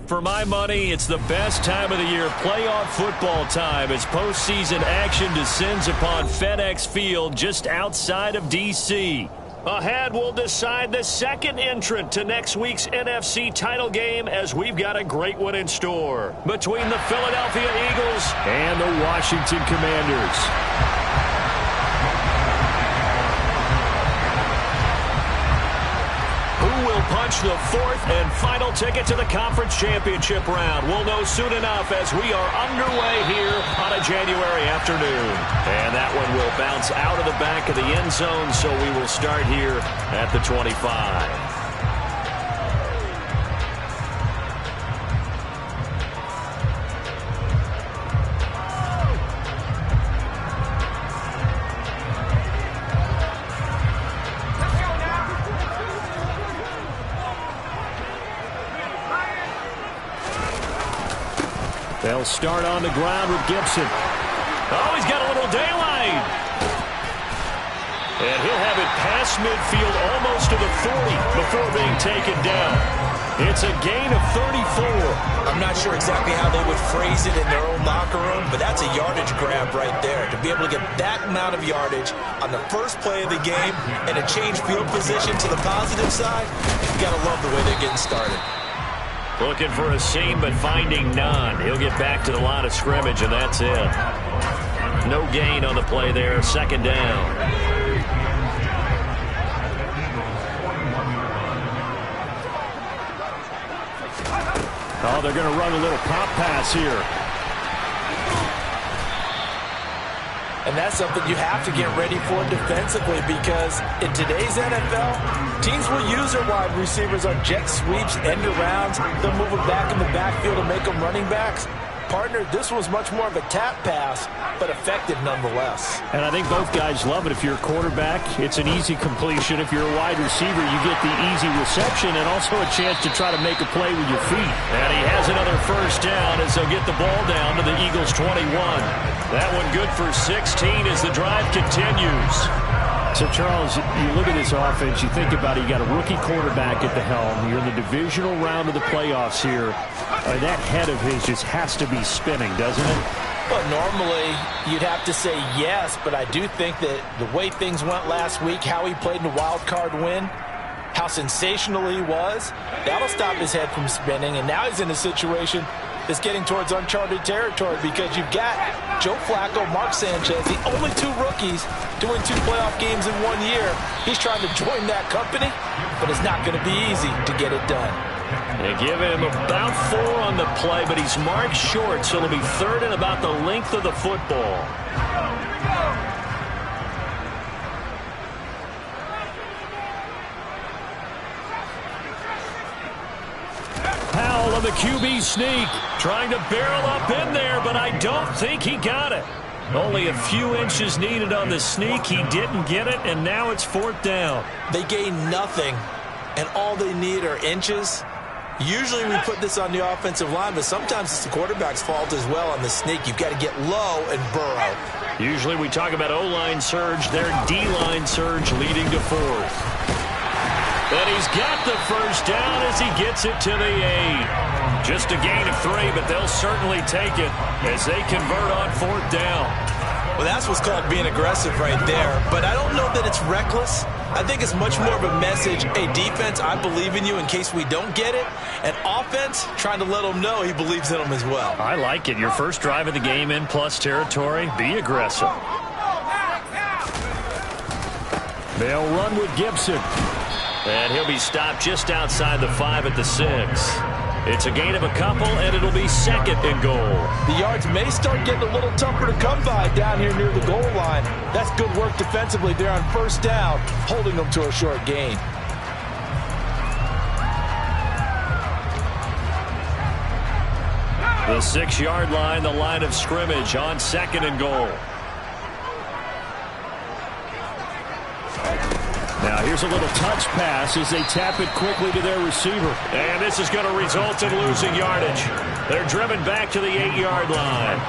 For my money, it's the best time of the year, playoff football time, as postseason action descends upon FedEx Field just outside of D.C. Ahead, we'll decide the second entrant to next week's NFC title game, as we've got a great one in store between the Philadelphia Eagles and the Washington Commanders. Punch the fourth and final ticket to the conference championship round. We'll know soon enough as we are underway here on a January afternoon. And that one will bounce out of the back of the end zone, so we will start here at the 25. They'll start on the ground with Gibson. Oh, he's got a little daylight. And he'll have it past midfield almost to the 40 before being taken down. It's a gain of 34. I'm not sure exactly how they would phrase it in their own locker room, but that's a yardage grab right there. To be able to get that amount of yardage on the first play of the game and a change field position to the positive side, you got to love the way they're getting started. Looking for a seam, but finding none. He'll get back to the line of scrimmage, and that's it. No gain on the play there. Second down. Oh, they're going to run a little pop pass here. And that's something you have to get ready for defensively, because in today's NFL, teams will use their wide receivers on jet sweeps, end arounds. They'll move them back in the backfield and make them running backs. Partner, this was much more of a tap pass, but effective nonetheless. And I think both guys love it. If you're a quarterback, it's an easy completion. If you're a wide receiver, you get the easy reception and also a chance to try to make a play with your feet. And he has another first down as they'll get the ball down to the Eagles' 21. That one good for 16 as the drive continues. So, Charles, you look at this offense, you think about it, you got a rookie quarterback at the helm. You're in the divisional round of the playoffs here. That head of his just has to be spinning, doesn't it? Well, normally you'd have to say yes, but I do think that the way things went last week, how he played in the wild card win, how sensational he was, that'll stop his head from spinning. And now he's in a situation that's getting towards uncharted territory, because you've got Joe Flacco, Mark Sanchez, the only two rookies doing 2 playoff games in 1 year. He's trying to join that company, but it's not going to be easy to get it done. They give him about 4 on the play, but he's marked short, so it'll be third and about the length of the football. Powell on the QB sneak, trying to barrel up in there, but I don't think he got it. Only a few inches needed on the sneak. He didn't get it, and now it's 4th down. They gain nothing, and all they need are inches. Usually we put this on the offensive line, but sometimes it's the quarterback's fault as well on the sneak. You've got to get low and burrow. Usually we talk about O-line surge, their D-line surge leading to 4th. And he's got the first down as he gets it to the 8. Just a gain of 3, but they'll certainly take it as they convert on 4th down. Well, that's what's called being aggressive right there. But I don't know that it's reckless. I think it's much more of a message. Hey, defense, I believe in you in case we don't get it. And offense, trying to let them know he believes in them as well. I like it. Your first drive of the game in plus territory. Be aggressive. They'll run with Gibson. And he'll be stopped just outside the 5 at the 6. It's a gain of a couple, and it'll be 2nd and goal. The yards may start getting a little tougher to come by down here near the goal line. That's good work defensively there on first down, holding them to a short gain. The 6-yard line, the line of scrimmage on 2nd and goal. Now here's a little touch pass as they tap it quickly to their receiver. And this is going to result in losing yardage. They're driven back to the 8-yard line.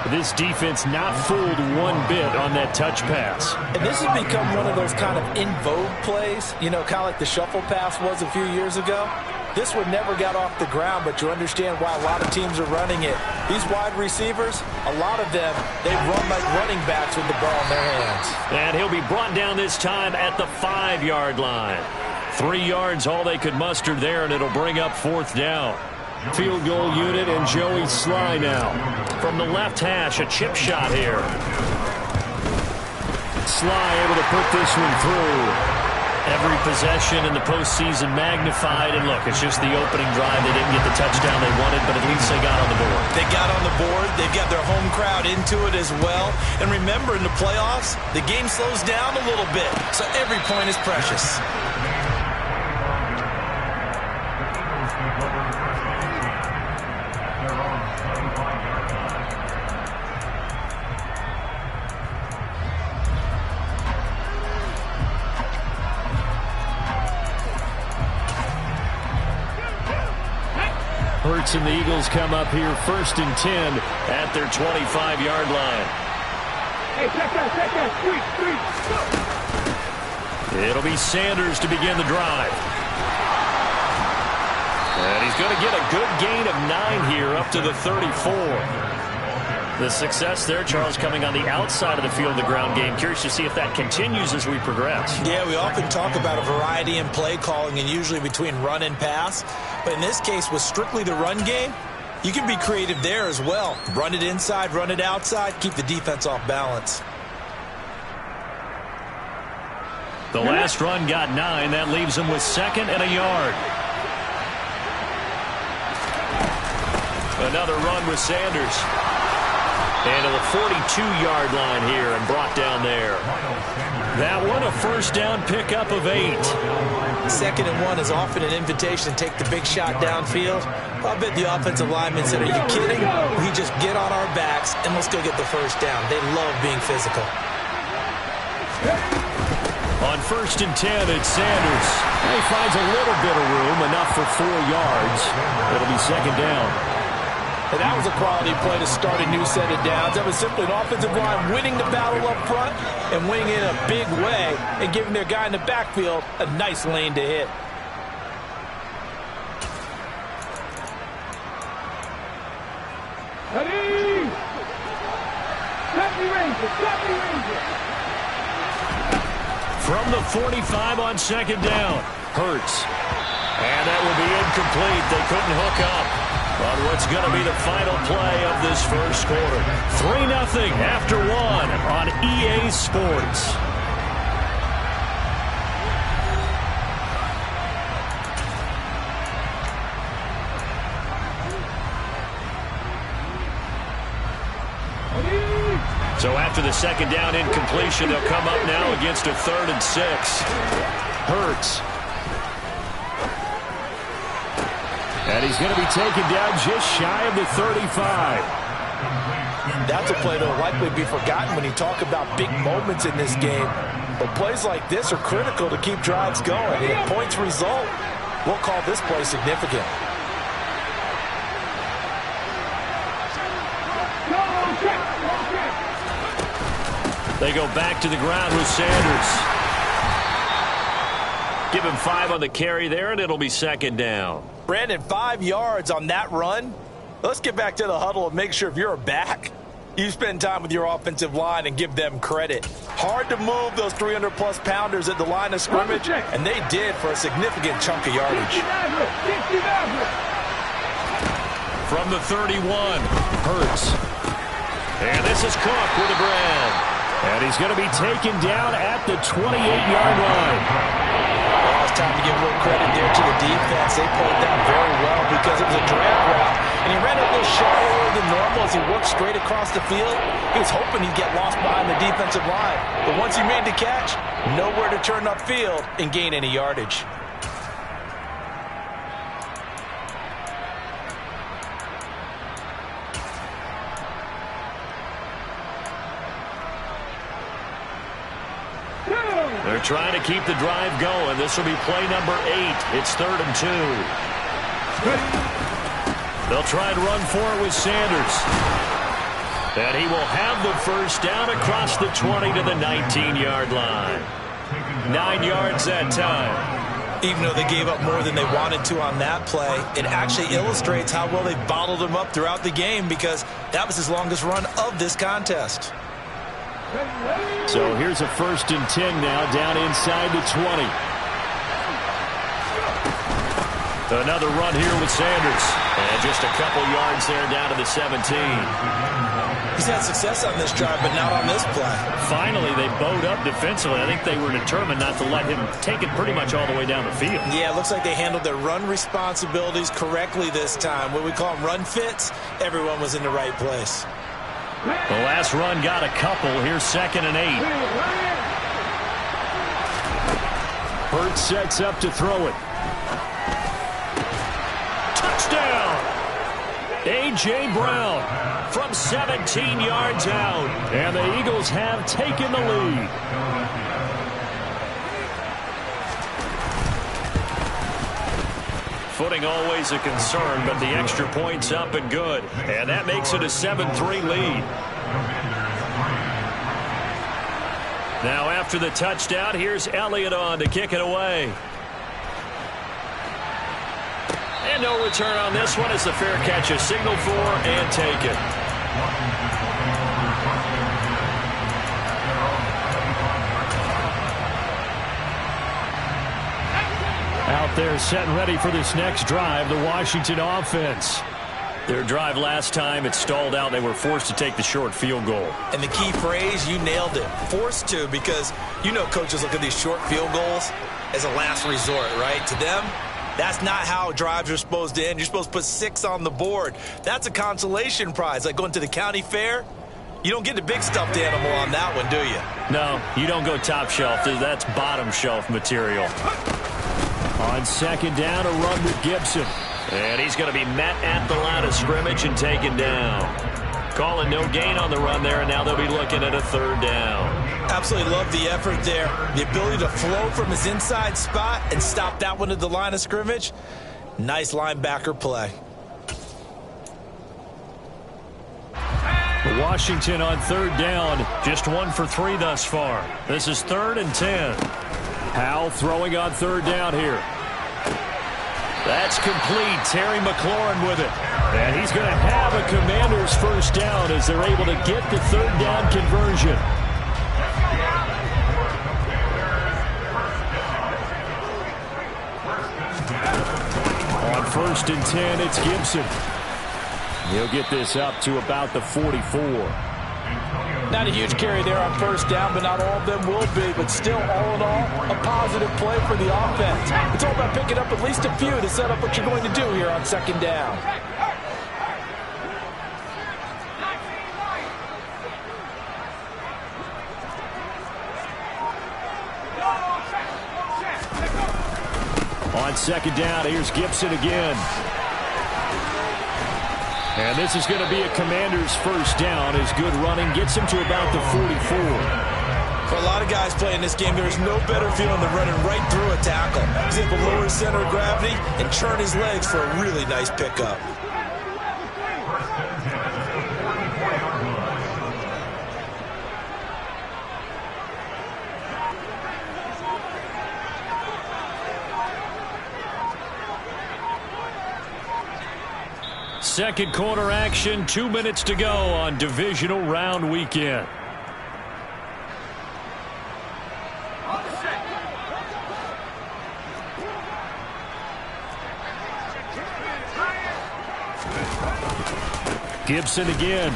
This defense not fooled one bit on that touch pass. And this has become one of those kind of in vogue plays, you know, kind of like the shuffle pass was a few years ago. This one never got off the ground, but you understand why a lot of teams are running it. These wide receivers, a lot of them, they run like running backs with the ball in their hands. And he'll be brought down this time at the 5-yard line. 3 yards all they could muster there, and it'll bring up 4th down. Field goal unit and Joey Sly now. From the left hash, a chip shot here. Sly able to put this one through. Every possession in the postseason magnified. And look, it's just the opening drive. They didn't get the touchdown they wanted, but at least they got on the board. They got on the board. They've got their home crowd into it as well. And remember, in the playoffs, the game slows down a little bit. So every point is precious. Hurts and the Eagles come up here 1st and 10 at their 25-yard line. Hey, check that, three. It'll be Sanders to begin the drive. And he's going to get a good gain of 9 here up to the 34. The success there, Charles, coming on the outside of the field, the ground game. Curious to see if that continues as we progress. Yeah, we often talk about a variety in play calling and usually between run and pass. But in this case, with strictly the run game, you can be creative there as well. Run it inside, run it outside, keep the defense off balance. The last run got 9. That leaves them with 2nd and a yard. Another run with Sanders. And to the 42-yard line here and brought down there. That one a 1st down pickup of 8. 2nd and 1 is often an invitation to take the big shot downfield. I bet the offensive lineman said, are you kidding? We just get on our backs and let's go get the 1st down. They love being physical. On 1st and 10, it's Sanders. He finds a little bit of room, enough for 4 yards. It'll be 2nd down. And that was a quality play to start a new set of downs. That was simply an offensive line winning the battle up front and winning it in a big way and giving their guy in the backfield a nice lane to hit. Ready? Ranger. From the 45 on 2nd down, Hurts. And that will be incomplete. They couldn't hook up on what's going to be the final play of this 1st quarter. 3-0 after 1 on EA Sports. So after the 2nd down incompletion, they'll come up now against a 3rd and 6. Hurts. And he's going to be taken down just shy of the 35. That's a play that will likely be forgotten when you talk about big moments in this game. But plays like this are critical to keep drives going. And if points result, we'll call this play significant. They go back to the ground with Sanders. Give him 5 on the carry there, and it'll be 2nd down. Brandon, 5 yards on that run. Let's get back to the huddle and make sure if you're a back, you spend time with your offensive line and give them credit. Hard to move those 300-plus pounders at the line of scrimmage, and they did for a significant chunk of yardage. From the 31, Hurts. And this is Cook with a grab. And he's going to be taken down at the 28-yard line. Well, it's time to give a little credit there to the defense. They played that very well because it was a drag route. And he ran a little shallower than normal as he worked straight across the field. He was hoping he'd get lost behind the defensive line. But once he made the catch, nowhere to turn upfield and gain any yardage. They're trying to keep the drive going. This will be play number 8. It's 3rd and 2. They'll try and run for it with Sanders. And he will have the 1st down across the 20 to the 19-yard line. 9 yards that time. Even though they gave up more than they wanted to on that play, it actually illustrates how well they bottled them up throughout the game, because that was his longest run of this contest. So here's a 1st and 10 now, down inside the 20. Another run here with Sanders. And just a couple yards there down to the 17. He's had success on this drive, but not on this play. Finally, they bowed up defensively. I think they were determined not to let him take it pretty much all the way down the field. Yeah, it looks like they handled their run responsibilities correctly this time. What we call them run fits, everyone was in the right place. The last run got a couple. Here's 2nd and 8. Hurts sets up to throw it. Touchdown! A.J. Brown from 17 yards out. And the Eagles have taken the lead. Footing always a concern, but the extra point's up and good. And that makes it a 7-3 lead. Now after the touchdown, here's Elliott on to kick it away. And no return on this one as the fair catch is signaled for and taken. Out there set and ready for this next drive, the Washington offense. Their drive last time, it stalled out. They were forced to take the short field goal. And the key phrase, you nailed it. Forced to, because you know coaches look at these short field goals as a last resort, right? To them, that's not how drives are supposed to end. You're supposed to put 6 on the board. That's a consolation prize. Like going to the county fair, you don't get the big stuffed animal on that one, do you? No, you don't go top shelf. That's bottom shelf material. On 2nd down, a run with Gibson. And he's going to be met at the line of scrimmage and taken down. Calling no gain on the run there, and now they'll be looking at a 3rd down. Absolutely love the effort there. The ability to flow from his inside spot and stop that one at the line of scrimmage. Nice linebacker play. Washington on 3rd down. Just 1 for 3 thus far. This is 3rd and 10. Howell throwing on 3rd down here. That's complete. Terry McLaurin with it. And he's going to have a Commanders 1st down as they're able to get the 3rd down conversion. On 1st and 10, it's Gibson. He'll get this up to about the 44. Not a huge carry there on 1st down, but not all of them will be. But still, all in all, a positive play for the offense. It's all about picking up at least a few to set up what you're going to do here on 2nd down. On 2nd down, here's Gibson again. And this is going to be a Commander's 1st down as good running gets him to about the 44. For a lot of guys playing this game, there is no better feeling than running right through a tackle. He's able to lower his center of gravity and turn his legs for a really nice pickup. Second quarter action, 2 minutes to go on Divisional Round Weekend. Gibson again.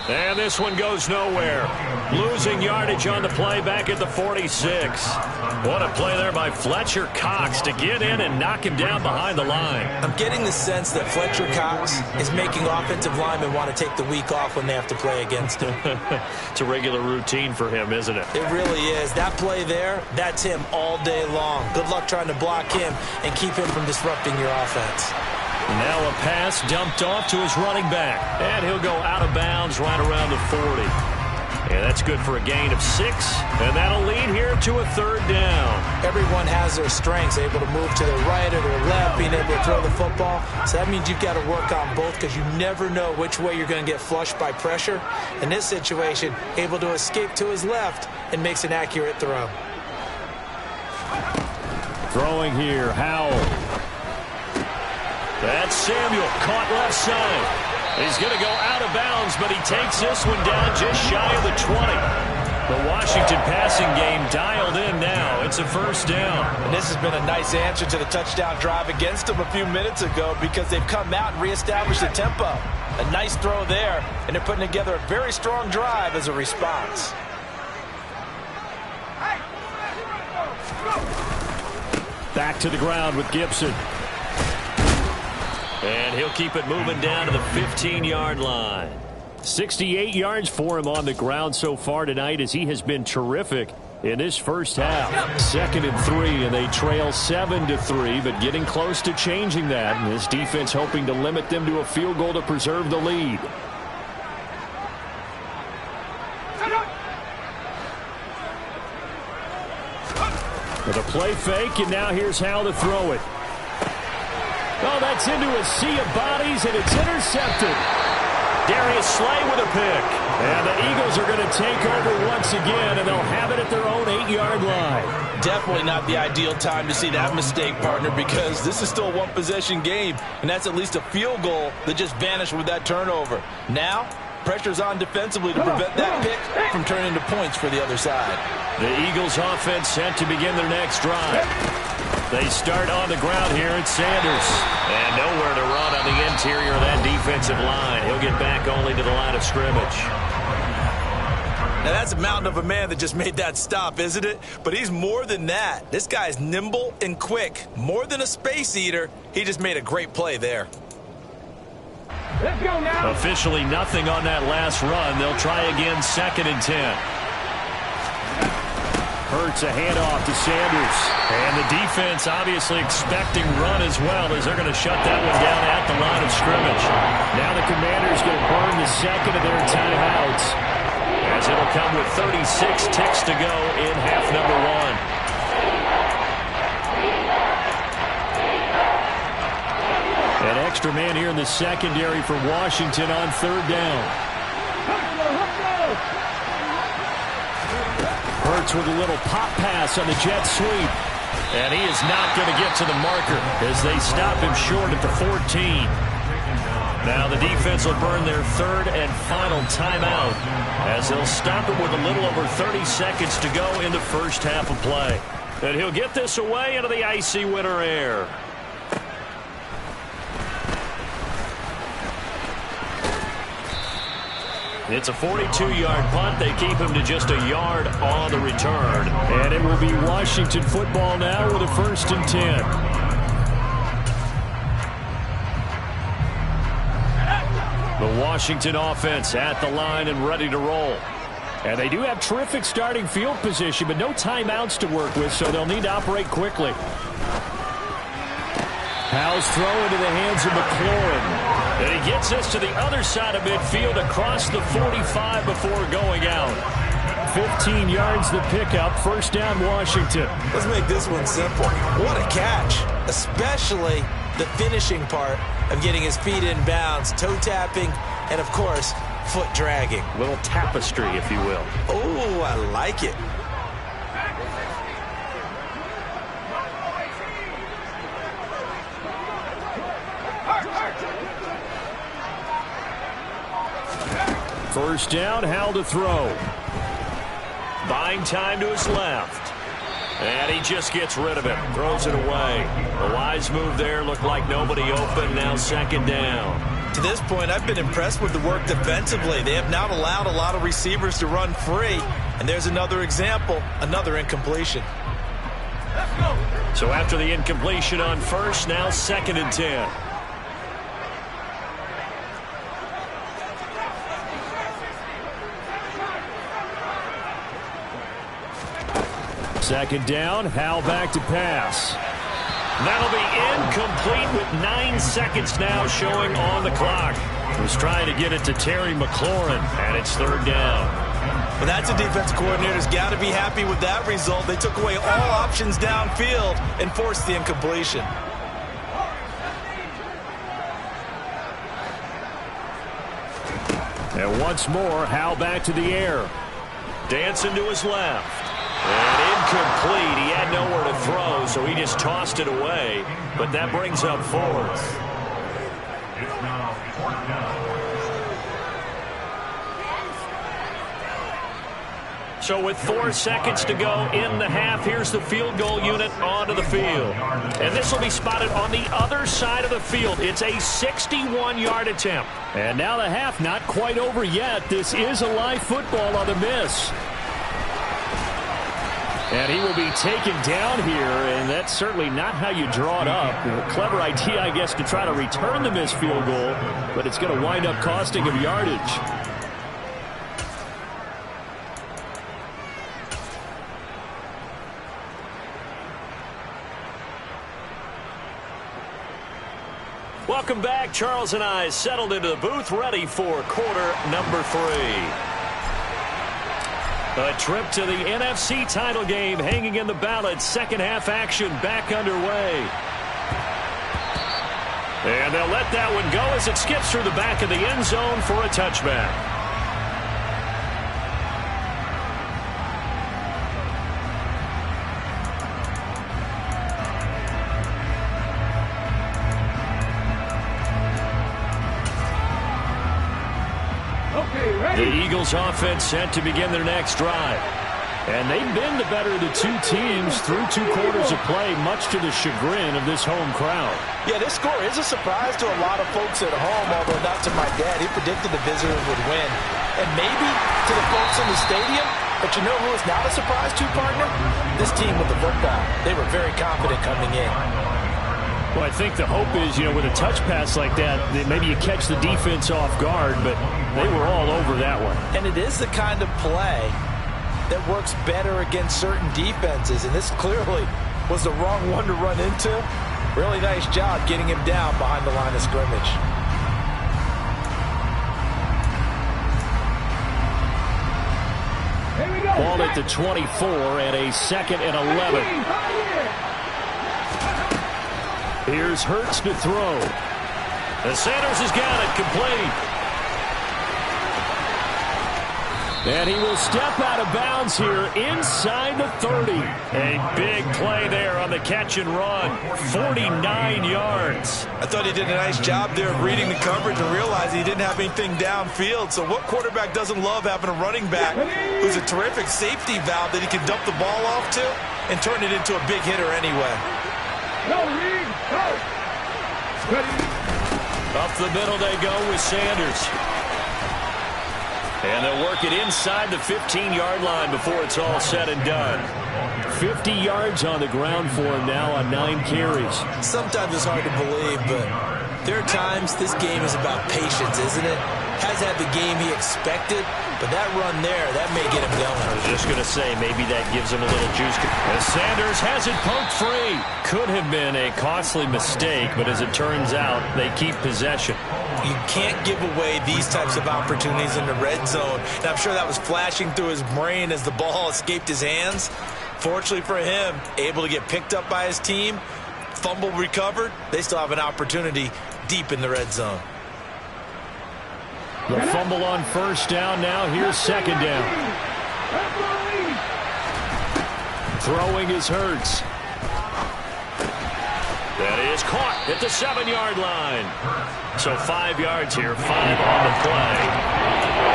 And this one goes nowhere. Losing yardage on the play back at the 46. What a play there by Fletcher Cox to get in and knock him down behind the line. I'm getting the sense that Fletcher Cox is making offensive linemen want to take the week off when they have to play against him. It's a regular routine for him, isn't it? It really is. That play there, that's him all day long. Good luck trying to block him and keep him from disrupting your offense. Now a pass dumped off to his running back. And he'll go out of bounds right around the 40. And that's good for a gain of 6. And that'll lead here to a 3rd down. Everyone has their strengths, able to move to their right or their left, being able to throw the football. So that means you've got to work on both because you never know which way you're going to get flushed by pressure. In this situation, able to escape to his left and makes an accurate throw. Throwing here, Howell. That's Samuel, caught left side. He's going to go out of bounds, but he takes this one down just shy of the 20. The Washington passing game dialed in now. It's a first down. And this has been a nice answer to the touchdown drive against them a few minutes ago because they've come out and reestablished the tempo. A nice throw there, and they're putting together a very strong drive as a response. Back to the ground with Gibson. And he'll keep it moving down to the 15-yard line. 68 yards for him on the ground so far tonight as he has been terrific in this first half. 2nd and 3, and they trail 7-3, but getting close to changing that. And this defense hoping to limit them to a field goal to preserve the lead. With a play fake, and now here's how to throw it. Oh, that's into a sea of bodies, and it's intercepted. Darius Slay with a pick. And the Eagles are going to take over once again, and they'll have it at their own 8-yard line. Definitely not the ideal time to see that mistake, partner, because this is still a one-possession game, and that's at least a field goal that just vanished with that turnover. Now, pressure's on defensively to prevent that pick from turning into points for the other side. The Eagles offense set to begin their next drive. They start on the ground here at Sanders. And nowhere to run on the interior of that defensive line. He'll get back only to the line of scrimmage. Now that's a mountain of a man that just made that stop, isn't it? But he's more than that. This guy's nimble and quick. More than a space eater. He just made a great play there. Let's go now. Officially nothing on that last run. They'll try again 2nd and 10. Hurts a handoff to Sanders. And the defense obviously expecting run as well as they're going to shut that one down at the line of scrimmage. Now the Commanders going to burn the second of their timeouts as it'll come with 36 ticks to go in half number 1. An extra man here in the secondary for Washington on 3rd down. Hurts with a little pop pass on the jet sweep. And he is not going to get to the marker as they stop him short at the 14. Now the defense will burn their 3rd and final timeout as they'll stop it with a little over 30 seconds to go in the first half of play. And he'll get this away into the icy winter air. It's a 42-yard punt. They keep him to just a yard on the return. And it will be Washington football now with a 1st and 10. The Washington offense at the line and ready to roll. And they do have terrific starting field position, but no timeouts to work with, so they'll need to operate quickly. Howell's throw into the hands of McLaurin. And he gets this to the other side of midfield across the 45 before going out. 15 yards the pickup. 1st down Washington. Let's make this one simple. What a catch. Especially the finishing part of getting his feet in bounds, toe tapping, and of course, foot dragging. A little tapestry, if you will. Oh, I like it. First down, Howell to throw. Buying time to his left. And he just gets rid of it. Throws it away. A wise move there. Looked like nobody open. Now 2nd down. To this point, I've been impressed with the work defensively. They have not allowed a lot of receivers to run free. And there's another example. Another incompletion. Let's go. So after the incompletion on 1st, now 2nd and 10. Second down, Howell back to pass. That'll be incomplete with 9 seconds now showing on the clock. Was trying to get it to Terry McLaurin, and it's 3rd down. Well, that's a defense coordinator's got to be happy with that result. They took away all options downfield and forced the incompletion. And once more, Howell back to the air. Dancing to his left. And incomplete. He had nowhere to throw, so he just tossed it away. But that brings up fourth. It's now fourth down. So with 4 seconds to go in the half, here's the field goal unit onto the field. And this will be spotted on the other side of the field. It's a 61-yard attempt. And now the half not quite over yet. This is a live football on the miss. And he will be taken down here, and that's certainly not how you draw it up. A clever idea, I guess, to try to return the missed field goal, but it's going to wind up costing him yardage. Welcome back. Charles and I settled into the booth, ready for quarter number 3. A trip to the NFC title game hanging in the balance. Second half action back underway. And they'll let that one go as it skips through the back of the end zone for a touchback. The Eagles offense set to begin their next drive. And they've been the better of the two teams through 2 quarters of play, much to the chagrin of this home crowd. Yeah, this score is a surprise to a lot of folks at home, although not to my dad. He predicted the visitors would win. And maybe to the folks in the stadium, but you know who is not a surprise to, partner? This team with the football. They were very confident coming in. Well, I think the hope is, you know, with a touch pass like that, that maybe you catch the defense off guard, but they were all over that one. And it is the kind of play that works better against certain defenses, and this clearly was the wrong one to run into. Really nice job getting him down behind the line of scrimmage. Here we go. Ball at the 24 and a 2nd and 11. Here's Hurts to throw. And Sanders has got it complete. And he will step out of bounds here inside the 30. A big play there on the catch and run. 49 yards. I thought he did a nice job there of reading the coverage and realizing he didn't have anything downfield. So what quarterback doesn't love having a running back who's a terrific safety valve that he can dump the ball off to and turn it into a big hitter anyway? Go, Reed. Go. Up the middle they go with Sanders. And they'll work it inside the 15-yard line before it's all said and done. 50 yards on the ground for him now on 9 carries. Sometimes it's hard to believe, but there are times this game is about patience, isn't it? Has had the game he expected, but that run there, that may get him going. I was just going to say, maybe that gives him a little juice. As Sanders has it poked free. Could have been a costly mistake, but as it turns out, they keep possession. You can't give away these types of opportunities in the red zone. And I'm sure that was flashing through his brain as the ball escaped his hands. Fortunately for him, able to get picked up by his team, fumble recovered. They still have an opportunity deep in the red zone. The fumble on first down now. Here's second down. Throwing is Hurts. That is caught at the 7-yard line. So 5 yards here, 5 on the play.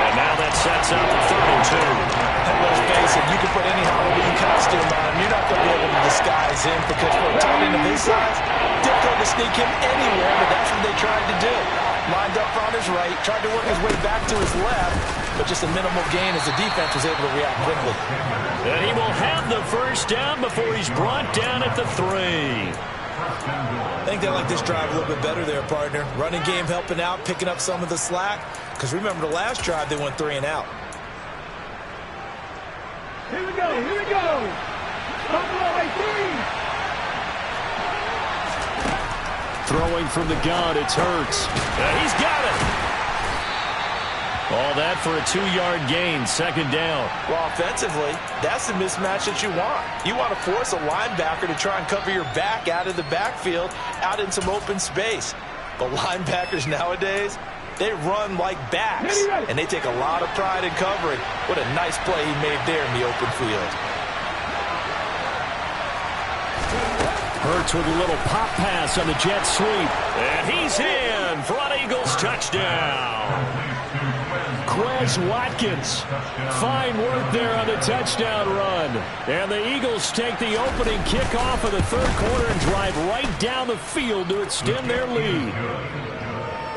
And now that sets up 32. And let's face it, you can put any Halloween costume on him. You're not going to be able to disguise him because for a tight end of his size, difficult to sneak him anywhere, but that's what they tried to do. Lined up on his right, tried to work his way back to his left, but just a minimal gain as the defense was able to react quickly. And he will have the first down before he's brought down at the 3. I think they like this drive a little bit better there, partner. Running game helping out, picking up some of the slack. Because remember the last drive, they went 3 and out. Here we go. Here we go. Throwing from the gun, it's Hurts. And he's got it. All that for a 2-yard gain, second down. Well, offensively, that's the mismatch that you want. You want to force a linebacker to try and cover your back out of the backfield, out in some open space. But linebackers nowadays, they run like backs, and they take a lot of pride in covering. What a nice play he made there in the open field. Hurts with a little pop pass on the jet sweep. And he's in for an Eagles touchdown. Quez Watkins. Fine work there on the touchdown run. And the Eagles take the opening kickoff of the third quarter and drive right down the field to extend their lead.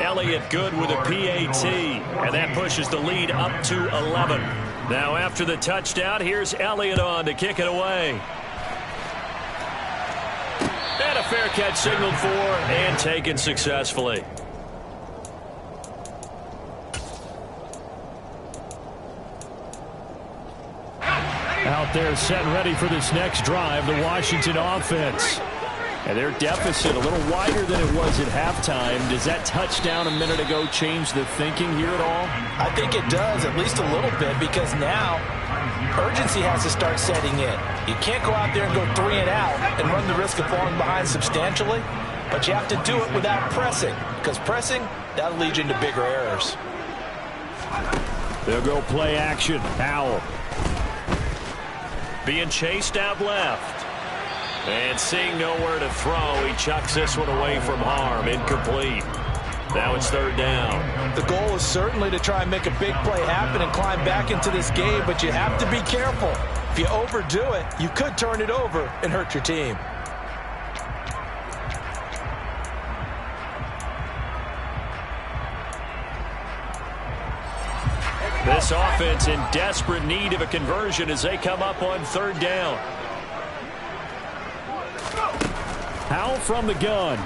Elliott good with a PAT. And that pushes the lead up to 11. Now after the touchdown, here's Elliott on to kick it away. And a fair catch signaled for and taken successfully. Out there set and ready for this next drive, the Washington offense. And their deficit a little wider than it was at halftime. Does that touchdown a minute ago change the thinking here at all? I think it does, at least a little bit, because now urgency has to start setting in. You can't go out there and go 3 and out and run the risk of falling behind substantially, but you have to do it without pressing, because pressing, that'll lead you into bigger errors. They'll go play action. Howell. Being chased out left. And seeing nowhere to throw, he chucks this one away from harm. Incomplete. Now it's third down. The goal is certainly to try and make a big play happen and climb back into this game, but you have to be careful. If you overdo it, you could turn it over and hurt your team. This offense in desperate need of a conversion as they come up on third down. Howell from the gun.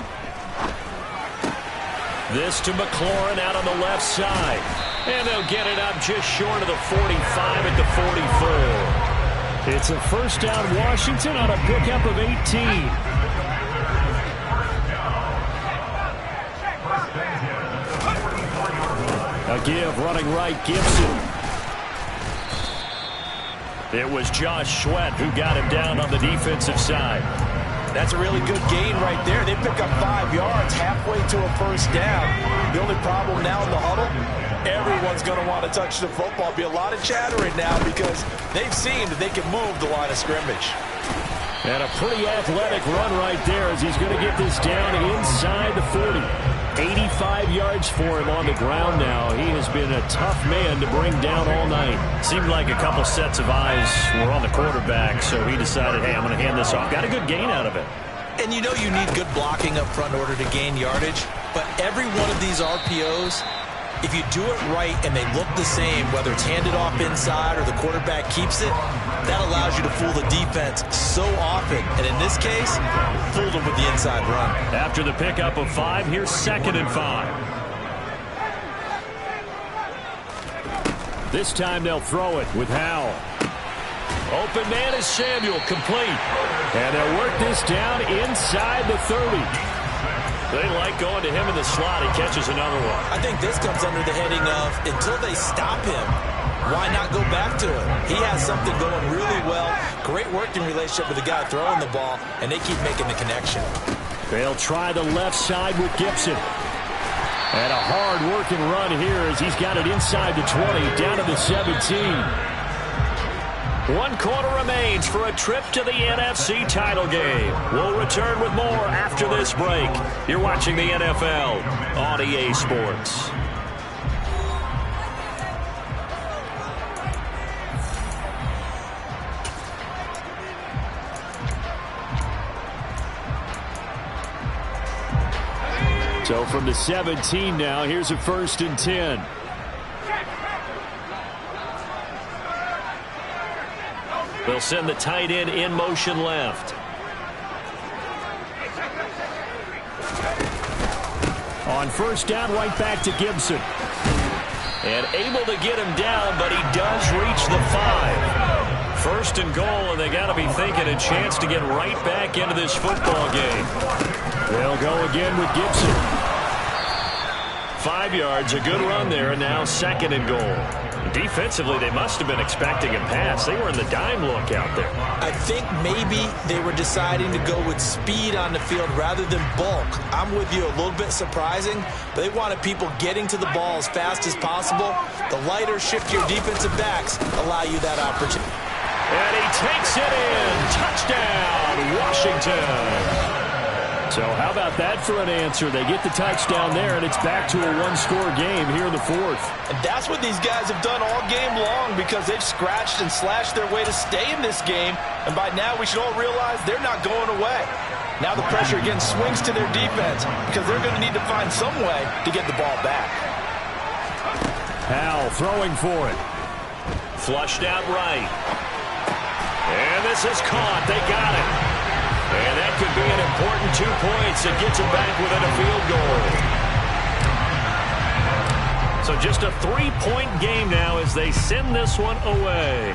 This to McLaurin out on the left side. And they'll get it up just short of the 45 at the 44. It's a first down Washington on a pickup of 18. A give running right, Gibson. It was Josh Sweat who got him down on the defensive side. That's a really good gain right there. They pick up 5 yards halfway to a first down. The only problem now in the huddle, everyone's going to want to touch the football. Be a lot of chattering now because they've seen that they can move the line of scrimmage. And a pretty athletic run right there as he's going to get this down inside the 40. 85 yards for him on the ground now. He has been a tough man to bring down all night. Seemed like a couple sets of eyes were on the quarterback, so he decided, hey, I'm going to hand this off. Got a good gain out of it. And you know you need good blocking up front in order to gain yardage, but every one of these RPOs, if you do it right and they look the same, whether it's handed off inside or the quarterback keeps it, that allows you to fool the defense so often. And in this case, fooled them with the inside run. After the pickup of 5, here's 2nd and 5. This time they'll throw it with Howell. Open man is Samuel, complete. And they'll work this down inside the 30. They like going to him in the slot. He catches another one. I think this comes under the heading of until they stop him, why not go back to him? He has something going really well. Great working relationship with the guy throwing the ball, and they keep making the connection. They'll try the left side with Gibson. And a hard-working run here as he's got it inside the 20, down to the 17. 1 quarter remains for a trip to the NFC title game. We'll return with more after this break. You're watching the NFL on EA Sports. So from the 17 now, here's a 1st and 10. They'll send the tight end in motion left. On first down, right back to Gibson. And able to get him down, but he does reach the 5. 1st and goal, and they got to be thinking a chance to get right back into this football game. They'll go again with Gibson. 5 yards, a good run there, and now 2nd and goal. Defensively, they must have been expecting a pass. They were in the dime look out there. I think maybe they were deciding to go with speed on the field rather than bulk. I'm with you, a little bit surprising, but they wanted people getting to the ball as fast as possible. The lighter, shiftier defensive backs allow you that opportunity. And he takes it in. Touchdown, Washington. So how about that for an answer? They get the touchdown there, and it's back to a one-score game here in the fourth. And that's what these guys have done all game long because they've scratched and slashed their way to stay in this game. And by now, we should all realize they're not going away. Now the pressure again swings to their defense because they're going to need to find some way to get the ball back. Howell throwing for it. Flushed out right. And this is caught. They got it. And that could be an important 2 points. It gets them back within a field goal. So just a 3-point game now as they send this one away.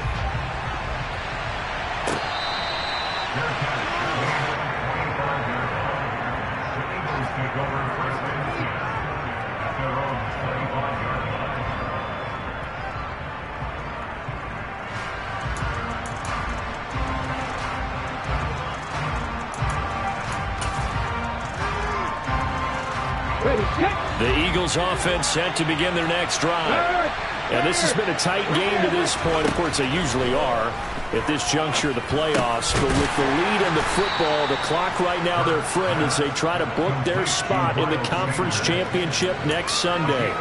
The Eagles offense set to begin their next drive. And this has been a tight game to this point. Of course, they usually are at this juncture of the playoffs. But with the lead in the football, the clock right now their friend as they try to book their spot in the conference championship next Sunday.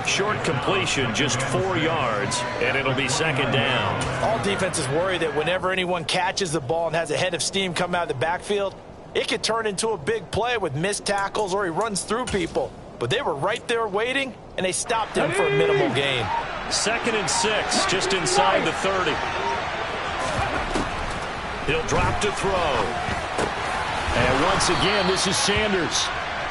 Short completion, just 4 yards, and it'll be second down. All defenses worry that whenever anyone catches the ball and has a head of steam come out of the backfield, it could turn into a big play with missed tackles or he runs through people. But they were right there waiting, and they stopped him for a minimal gain. 2nd and 6, just inside the 30. He'll drop to throw. And once again, this is Sanders.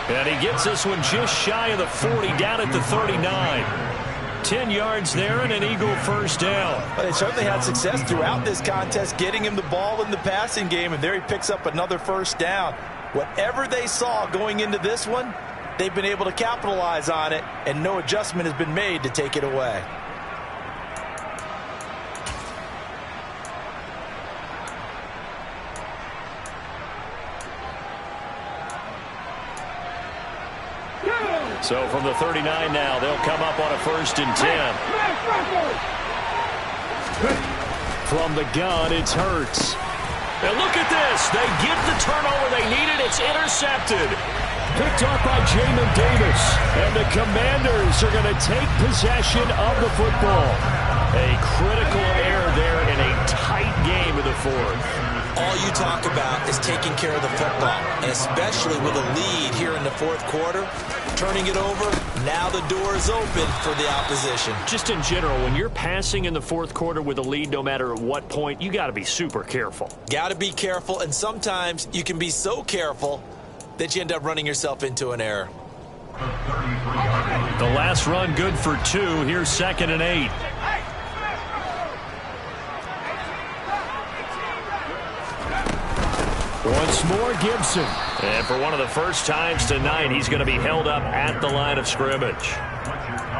And he gets this one just shy of the 40, down at the 39. 10 yards there and an Eagle first down. But they certainly had success throughout this contest getting him the ball in the passing game, and there he picks up another first down. Whatever they saw going into this one, they've been able to capitalize on it, and no adjustment has been made to take it away. So from the 39 now, they'll come up on a 1st and 10. From the gun, it's Hurts. And look at this. They get the turnover they needed. It's intercepted. Picked off by Jamin Davis. And the Commanders are going to take possession of the football. A critical error there in a tight game in the fourth. All you talk about is taking care of the football, and especially with a lead here in the fourth quarter. Turning it over, now the door is open for the opposition. Just in general, when you're passing in the fourth quarter with a lead, no matter at what point, you got to be super careful. Got to be careful, and sometimes you can be so careful that you end up running yourself into an error. The last run good for 2. Here's 2nd and 8. Once more, Gibson. And for one of the first times tonight, he's going to be held up at the line of scrimmage.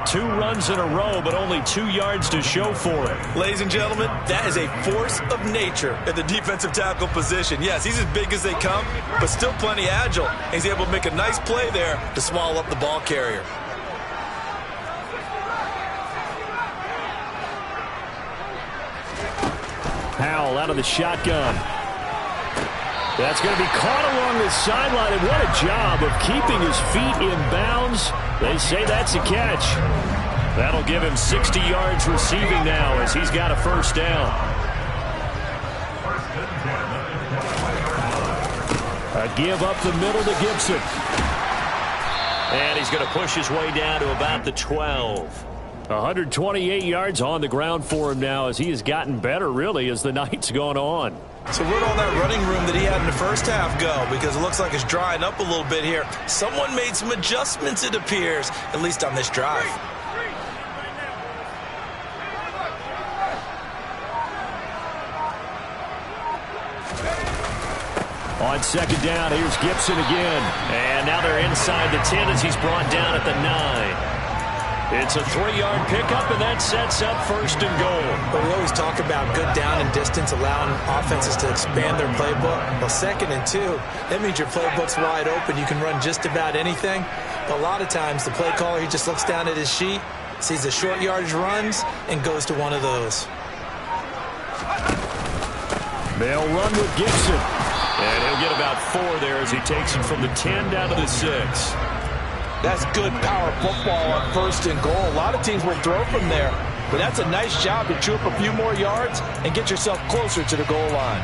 2 runs in a row, but only 2 yards to show for it. Ladies and gentlemen, that is a force of nature at the defensive tackle position. Yes, he's as big as they come, but still plenty agile. He's able to make a nice play there to swallow up the ball carrier. Howell out of the shotgun. That's going to be caught along the sideline, and what a job of keeping his feet in bounds. They say that's a catch. That'll give him 60 yards receiving now as he's got a first down. A give up the middle to Gibson. And he's going to push his way down to about the 12. 128 yards on the ground for him now as he has gotten better, really, as the night's gone on. So where'd all that running room that he had in the first half go? Because it looks like it's drying up a little bit here. Someone made some adjustments, it appears, at least on this drive. On 2nd down, here's Gibson again. And now they're inside the 10 as he's brought down at the 9. It's a 3-yard pickup, and that sets up 1st and goal. But we always talk about good down and distance, allowing offenses to expand their playbook. Well, 2nd and 2, that means your playbook's wide open. You can run just about anything. But a lot of times, the play caller, he just looks down at his sheet, sees the short yardage runs, and goes to one of those. They'll run with Gibson. And he'll get about 4 there as he takes it from the 10 down to the 6. That's good power football on 1st and goal. A lot of teams will throw from there, but that's a nice job to chew up a few more yards and get yourself closer to the goal line.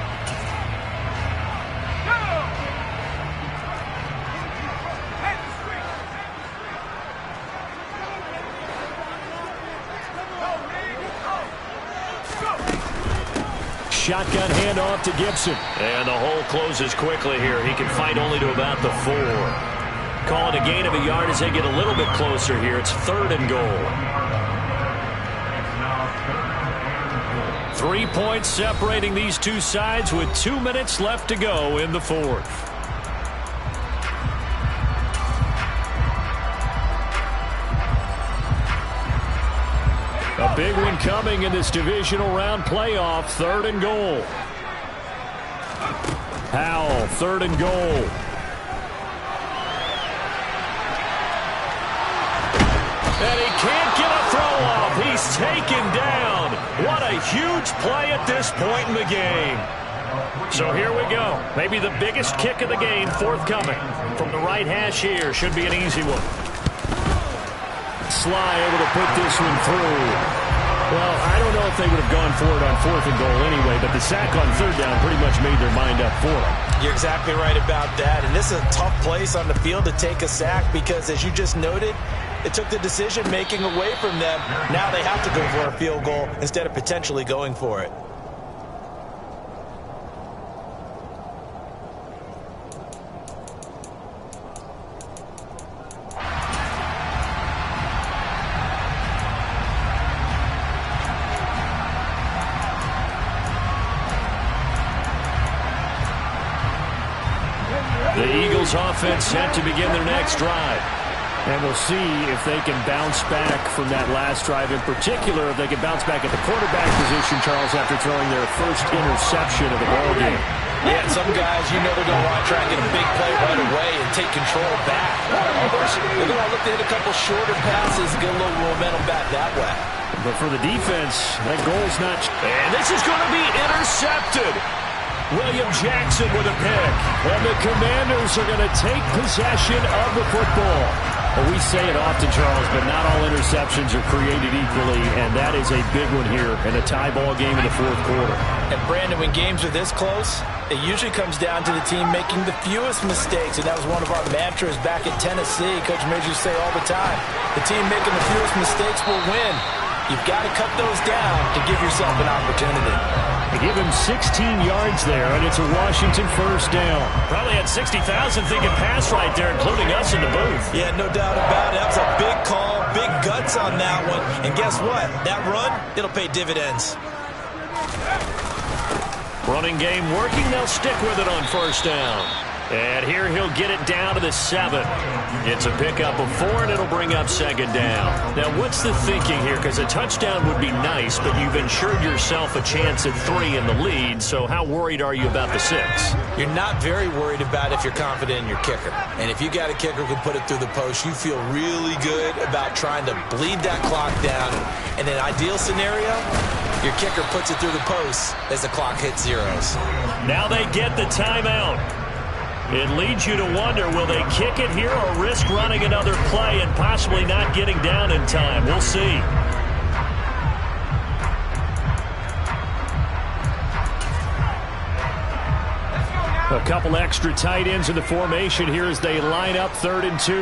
Shotgun handoff to Gibson. And the hole closes quickly here. He can fight only to about the 4. Calling a gain of a yard as they get a little bit closer here. It's 3rd and goal. 3 points separating these two sides with 2 minutes left to go in the 4th. A big one coming in this divisional round playoff. 3rd and goal. Howell, 3rd and goal. And he can't get a throw off. He's taken down. What a huge play at this point in the game. So here we go. Maybe the biggest kick of the game forthcoming. From the right hash here. Should be an easy one. Sly able to put this one through. Well, I don't know if they would have gone for it on 4th and goal anyway, but the sack on 3rd down pretty much made their mind up for it. You're exactly right about that, and this is a tough place on the field to take a sack because, as you just noted, it took the decision-making away from them. Now they have to go for a field goal instead of potentially going for it. The Eagles offense set to begin their next drive. And we'll see if they can bounce back from that last drive. In particular, if they can bounce back at the quarterback position, Charles, after throwing their first interception of the ballgame. Yeah, some guys, you know they're going to want to try and get a big play right away and take control back. Others, they're going to look to hit a couple shorter passes and get a little momentum back that way. But for the defense, that goal's not... And this is going to be intercepted. William Jackson with a pick. And the Commanders are going to take possession of the football. Well, we say it often, Charles, but not all interceptions are created equally, and that is a big one here in a tie ball game in the 4th quarter. And, Brandon, when games are this close, it usually comes down to the team making the fewest mistakes, and that was one of our mantras back at Tennessee. Coach Major used to say all the time, the team making the fewest mistakes will win. You've got to cut those down to give yourself an opportunity. They give him 16 yards there, and it's a Washington 1st down. Probably had 60,000 thinking pass right there, including us in the booth. Yeah, no doubt about it. That was a big call, big guts on that one. And guess what? That run, it'll pay dividends. Running game working. They'll stick with it on 1st down. And here he'll get it down to the 7. It's a pickup of 4, and it'll bring up 2nd down. Now, what's the thinking here? Because a touchdown would be nice, but you've ensured yourself a chance at 3 in the lead. So how worried are you about the 6? You're not very worried about if you're confident in your kicker. And if you got a kicker who can put it through the post, you feel really good about trying to bleed that clock down. In an ideal scenario, your kicker puts it through the post as the clock hits zeros. Now they get the timeout. It leads you to wonder, will they kick it here or risk running another play and possibly not getting down in time? We'll see. A couple extra tight ends in the formation here as they line up 3rd and 2.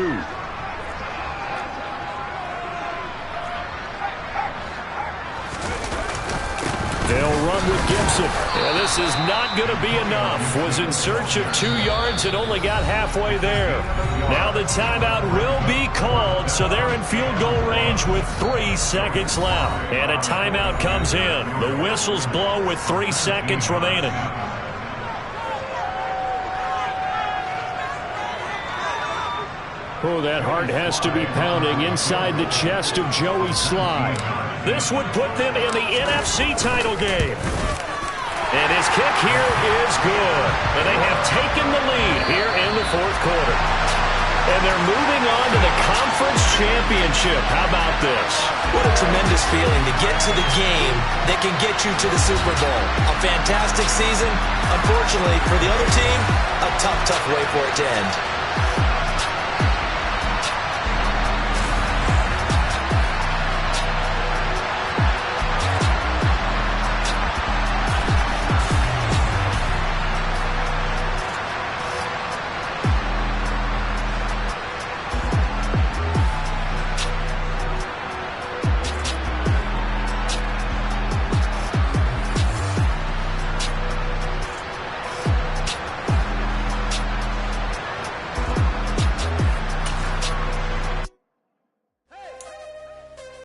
They'll run with Gibson. And this is not going to be enough. Was in search of 2 yards and only got halfway there. Now the timeout will be called, so they're in field goal range with 3 seconds left. And a timeout comes in. The whistles blow with 3 seconds remaining. Oh, that heart has to be pounding inside the chest of Joey Sly. This would put them in the NFC title game. And his kick here is good. And they have taken the lead here in the 4th quarter. And they're moving on to the conference championship. How about this? What a tremendous feeling to get to the game that can get you to the Super Bowl. A fantastic season. Unfortunately, for the other team, a tough, tough way for it to end.